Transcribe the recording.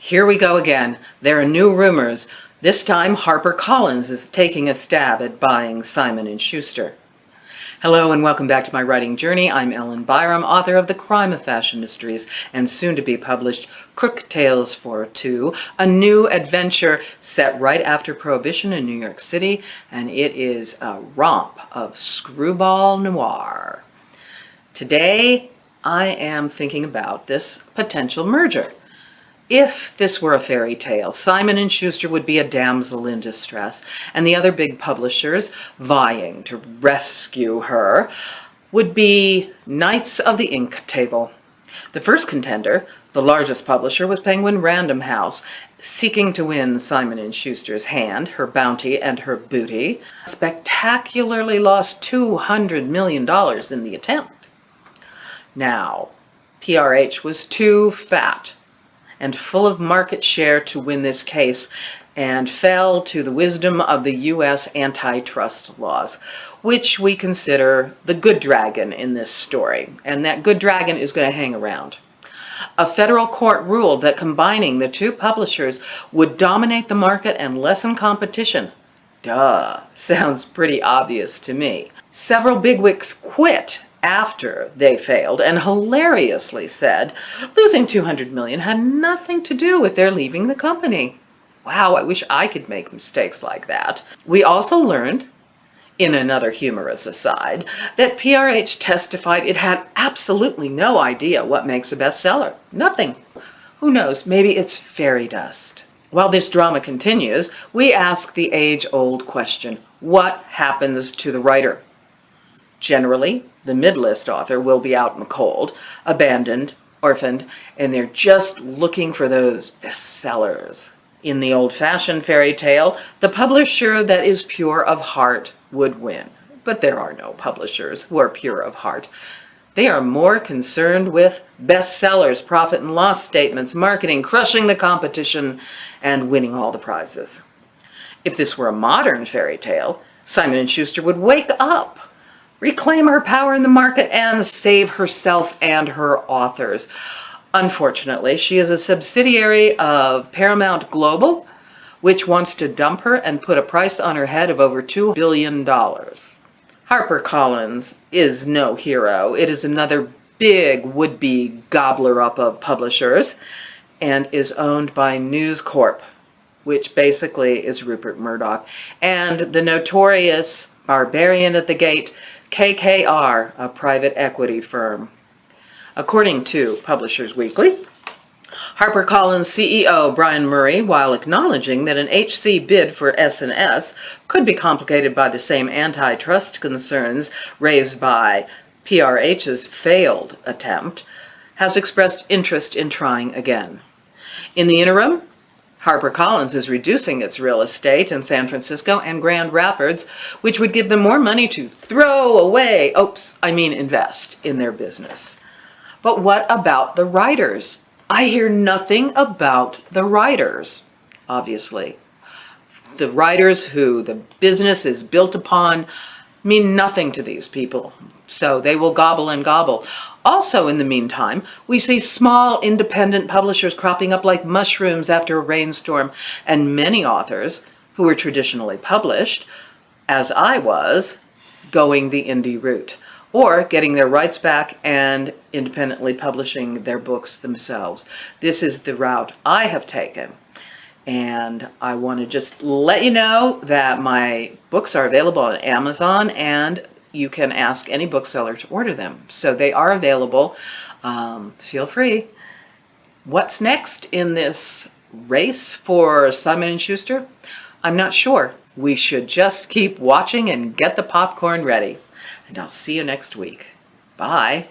Here we go again. There are new rumors. This time HarperCollins is taking a stab at buying Simon & Schuster. Hello and welcome back to my writing journey. I'm Ellen Byerrum, author of The Crime of Fashion Mysteries and soon to be published Crook Tales for Two, a new adventure set right after Prohibition in New York City, and it is a romp of screwball noir. Today I am thinking about this potential merger. If this were a fairy tale, Simon & Schuster would be a damsel in distress, and the other big publishers vying to rescue her would be knights of the ink table. The first contender, the largest publisher, was Penguin Random House, seeking to win Simon & Schuster's hand, her bounty, and her booty. Spectacularly lost $200 million in the attempt. Now, PRH was too fat and full of market share to win this case, and fell to the wisdom of the U.S. antitrust laws, which we consider the good dragon in this story, and that good dragon is going to hang around. A federal court ruled that combining the two publishers would dominate the market and lessen competition. Duh, sounds pretty obvious to me. Several bigwigs quit after they failed and hilariously said losing $200 million had nothing to do with their leaving the company. Wow, I wish I could make mistakes like that. We also learned, in another humorous aside, that PRH testified it had absolutely no idea what makes a bestseller. Nothing. Who knows, maybe it's fairy dust. While this drama continues, we ask the age-old question, what happens to the writer? Generally, the mid-list author will be out in the cold, abandoned, orphaned, and they're just looking for those bestsellers. In the old-fashioned fairy tale, the publisher that is pure of heart would win. But there are no publishers who are pure of heart. They are more concerned with bestsellers, profit and loss statements, marketing, crushing the competition, and winning all the prizes. If this were a modern fairy tale, Simon & Schuster would wake up, reclaim her power in the market, and save herself and her authors. Unfortunately, she is a subsidiary of Paramount Global, which wants to dump her and put a price on her head of over $2 billion. HarperCollins is no hero. It is another big would-be gobbler-up of publishers and is owned by News Corp, which basically is Rupert Murdoch, and the notorious barbarian at the gate, KKR, a private equity firm. According to Publishers Weekly, HarperCollins CEO Brian Murray, while acknowledging that an HC bid for S&S could be complicated by the same antitrust concerns raised by PRH's failed attempt, has expressed interest in trying again. In the interim, HarperCollins is reducing its real estate in San Francisco and Grand Rapids, which would give them more money to throw away, invest in their business. But what about the writers? I hear nothing about the writers, obviously. The writers who the business is built upon mean nothing to these people, so they will gobble and gobble. Also, in the meantime, we see small independent publishers cropping up like mushrooms after a rainstorm, and many authors who were traditionally published, as I was, going the indie route, or getting their rights back and independently publishing their books themselves. This is the route I have taken. And I want to just let you know that my books are available on Amazon, and you can ask any bookseller to order them. So they are available. Feel free. What's next in this race for Simon & Schuster? I'm not sure. We should just keep watching and get the popcorn ready. And I'll see you next week. Bye.